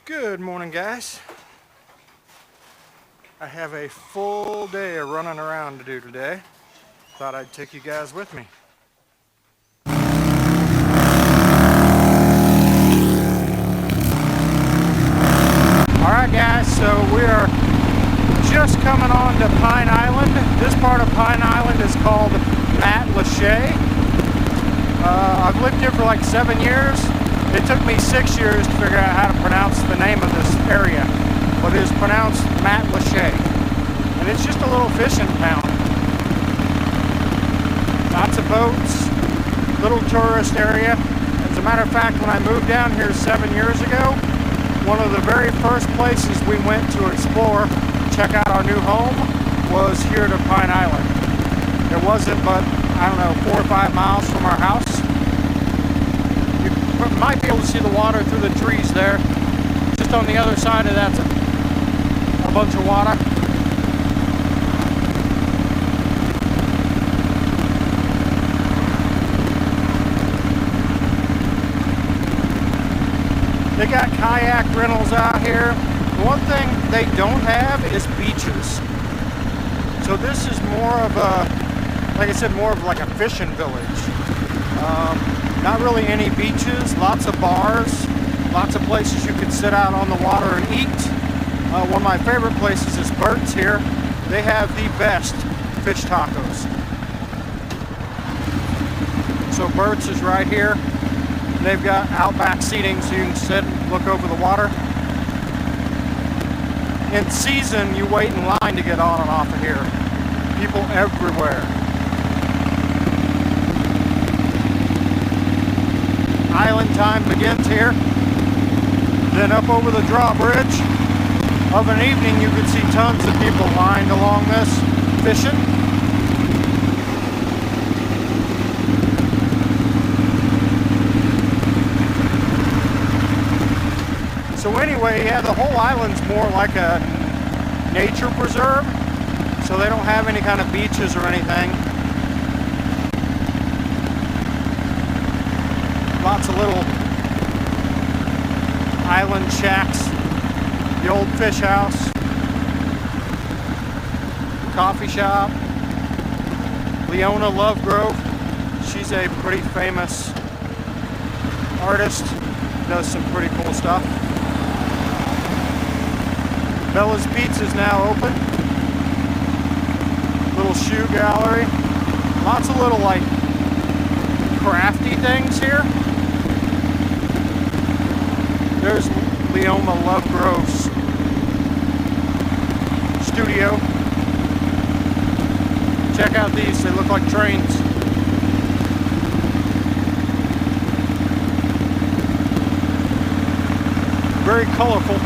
Good morning, guys. I have a full day of running around to do today. Thought I'd take you guys with me. Alright guys, so we are just coming on to Pine Island. This part of Pine Island is called Matlacha. I've lived here for like 7 years. It took me 6 years to figure out how to pronounce the name of this area, but it is pronounced Matlacha. And it's just a little fishing town. Lots of boats, little tourist area. As a matter of fact, when I moved down here 7 years ago, one of the very first places we went to explore, check out our new home, was here to Pine Island. It wasn't but, I don't know, 4 or 5 miles from our house. You might be able to see the water through the trees there. Just on the other side of that's a bunch of water. They got kayak rentals out here. The one thing they don't have is beaches. So this is more of a, like I said, more of like a fishing village. Not really any beaches, lots of bars, lots of places you can sit out on the water and eat. One of my favorite places is Bert's here. They have the best fish tacos. So Bert's is right here. They've got outback seating so you can sit and look over the water. In season, you wait in line to get on and off of here. People everywhere. Island time begins here. Then up over the drawbridge, of an evening you can see tons of people lined along this, fishing. So anyway, yeah, the whole island's more like a nature preserve, so they don't have any kind of beaches or anything. Lots of little island shacks, the old fish house, coffee shop, Leona Lovegrove. She's a pretty famous artist, does some pretty cool stuff. Bella's Pizza is now open. Little shoe gallery. Lots of little like crafty things here. There's Leona Lovegrove's studio. Check out these, they look like trains. Very colorful.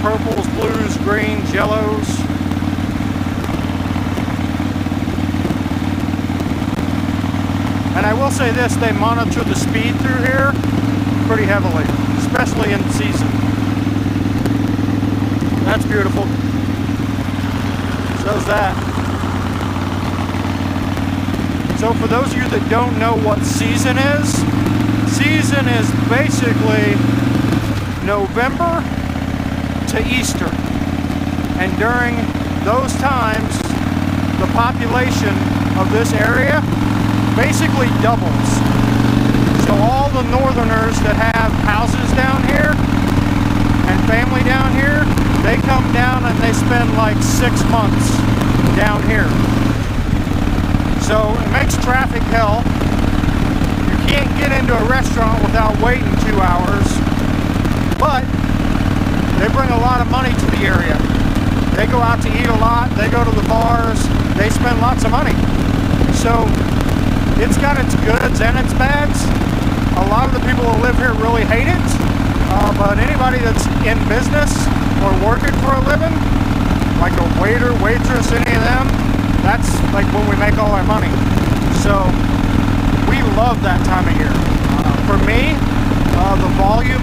Purples, blues, greens, yellows. And I will say this, they monitor the speed through here pretty heavily, especially in season. That's beautiful. So's that. So for those of you that don't know what season is basically November to Easter. And during those times, the population of this area basically doubles. So all the northerners that have houses down here and family down here, they come down and they spend like 6 months down here. So it makes traffic hell. You can't get into a restaurant without waiting 2 hours, but they bring a lot of money to the area. They go out to eat a lot, they go to the bars, they spend lots of money. So it's got its goods and its bads. A lot of the people who live here really hate it, but anybody that's in business or working for a living, like a waiter, waitress, any of them, that's like when we make all our money. So we love that time of year. For me, the volume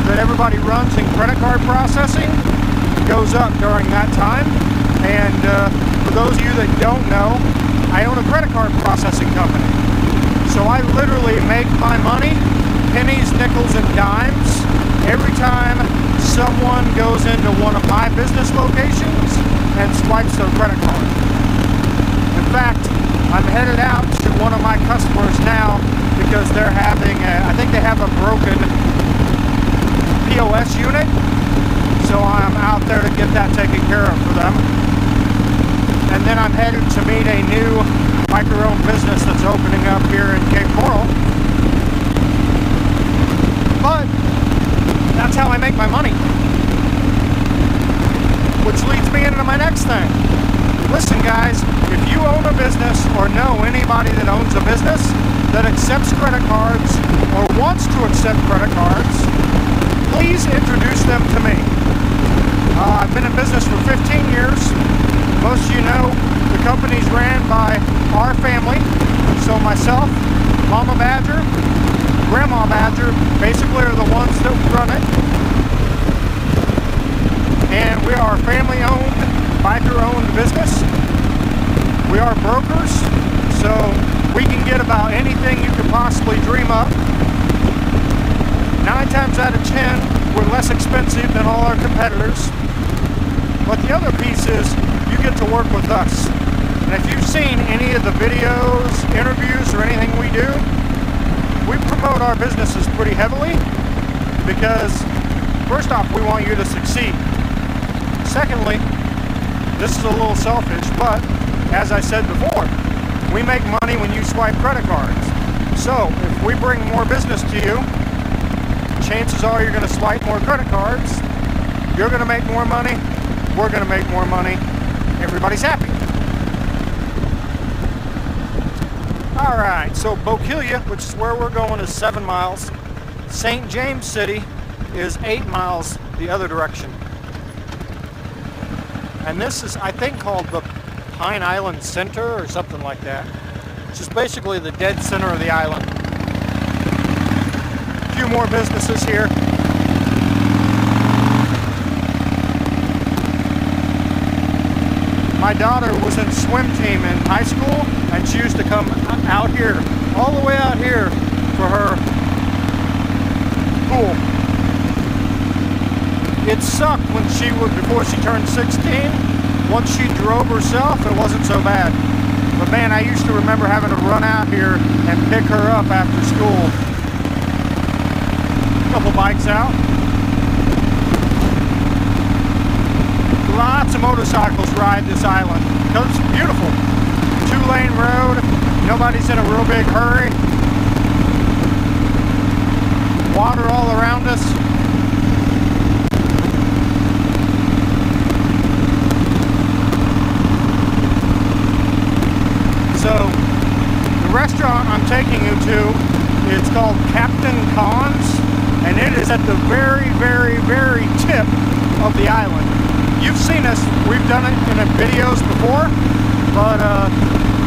that everybody runs in credit card processing goes up during that time. And for those of you that don't know, I own a credit card processing company. So I literally make my money pennies, nickels, and dimes every time someone goes into one of my business locations and swipes their credit card. In fact, I'm headed out to one of my customers now because they're having, I think they have a broken POS unit. So I'm out there to get that taken care of for them. And then I'm headed to meet a new micro-owned business that's opening up here in Cape Coral. But that's how I make my money. Which leads me into my next thing. Listen guys, if you own a business or know anybody that owns a business that accepts credit cards or wants to accept credit cards, please introduce them to me. I've been in business for 15 years. Most of you know the company's ran by our family. So myself, Mama Badger, Grandma Badger, basically are the ones that run it. And we are a family-owned, biker-owned business. We are brokers, so we can get about anything you could possibly dream up. 9 times out of 10, we're less expensive than all our competitors. But the other piece is you get to work with us. And if you've seen any of the videos, interviews, or anything we do, we promote our businesses pretty heavily because, first off, we want you to succeed. Secondly, this is a little selfish, but as I said before, we make money when you swipe credit cards. So if we bring more business to you, chances are you're going to swipe more credit cards, you're going to make more money, we're going to make more money, everybody's happy. Alright, so Bokeelia, which is where we're going, is 7 miles. St. James City is 8 miles the other direction. And this is, I think, called the Pine Island Center or something like that. It's just basically the dead center of the island. A few more businesses here. My daughter was in swim team in high school, and she used to come out here, all the way out here, for her pool. It sucked when before she turned 16. Once she drove herself, it wasn't so bad. But man, I used to remember having to run out here and pick her up after school. A couple bikes out. Lots of motorcycles ride this island because it's beautiful. 2-lane road, nobody's in a real big hurry. Water all around us. So the restaurant I'm taking you to, it's called Captain Khan's, and it is at the very, very, very tip of the island. You've seen us, we've done it in videos before, but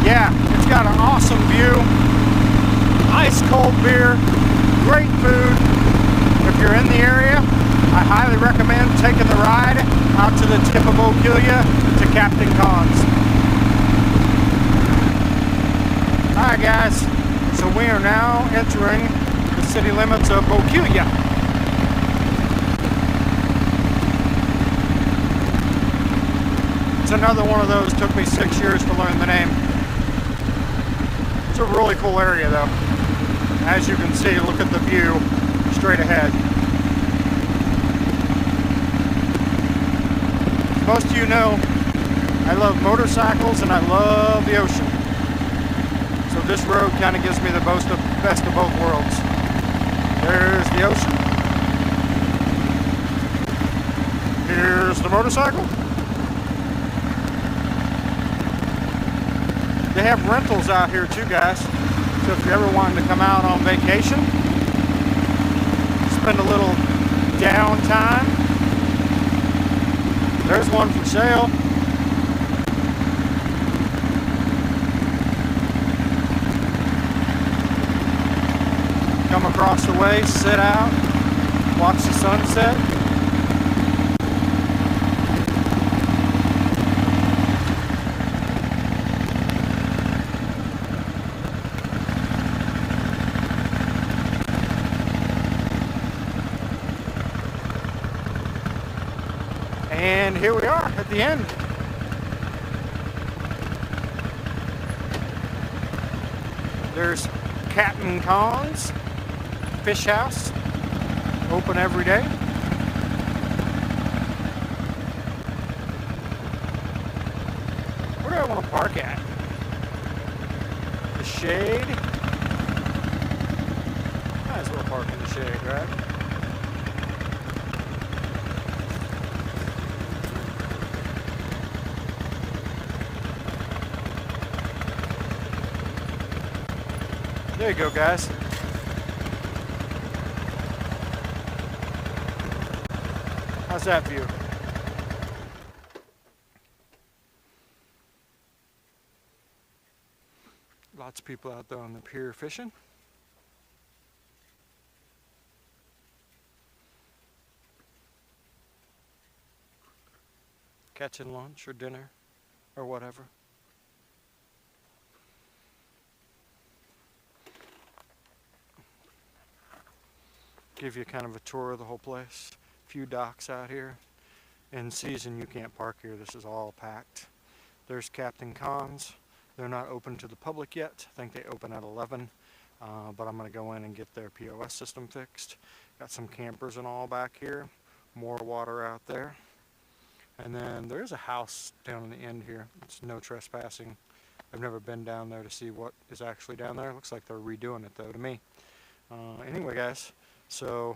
yeah, it's got an awesome view, ice cold beer, great food. If you're in the area, I highly recommend taking the ride out to the tip of Bokeelia to Captain Khan's. Alright guys, so we are now entering the city limits of Bokeelia. It's another one of those, took me 6 years to learn the name. It's a really cool area though. As you can see, look at the view straight ahead. Most of you know, I love motorcycles and I love the ocean. So this road kind of gives me the best of both worlds. There's the ocean. Here's the motorcycle. They have rentals out here too, guys. So if you're ever wanting to come out on vacation, spend a little downtime, there's one for sale. Come across the way, sit out, watch the sunset. And here we are at the end. There's Captain Khan's Fish House, open every day. Where do I want to park at? The shade. Might as well park in the shade, right? There you go, guys. How's that view? Lots of people out there on the pier fishing. Catching lunch or dinner or whatever. Give you kind of a tour of the whole place. A few docks out here. In season you can't park here. This is all packed. There's Captain Khan's. They're not open to the public yet. I think they open at 11. But I'm going to go in and get their POS system fixed. Got some campers and all back here. More water out there. And then there's a house down in the end here. It's no trespassing. I've never been down there to see what is actually down there. Looks like they're redoing it though to me. Anyway guys, so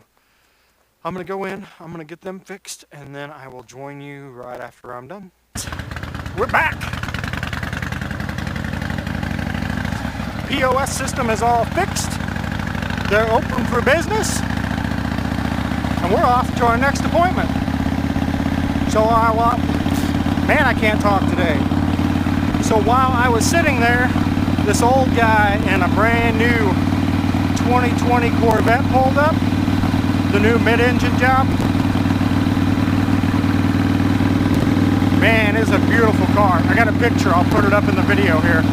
I'm going to go in. I'm going to get them fixed. And then I will join you right after I'm done. We're back! POS system is all fixed. They're open for business. And we're off to our next appointment. So man, I can't talk today. So while I was sitting there, this old guy in a brand new 2020 Corvette pulled up, the new mid-engine job. Man, it's a beautiful car. I got a picture, I'll put it up in the video here.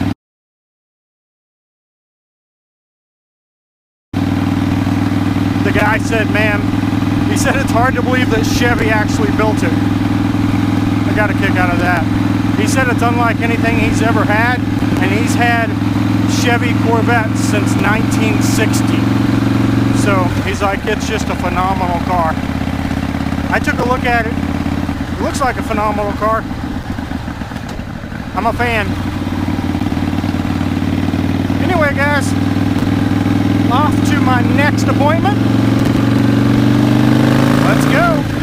The guy said, man, he said it's hard to believe that Chevy actually built it. I got a kick out of that. He said it's unlike anything he's ever had, and he's had Chevy Corvettes since 1960. So he's like, it's just a phenomenal car. I took a look at it. It looks like a phenomenal car. I'm a fan. Anyway, guys, off to my next appointment. Let's go.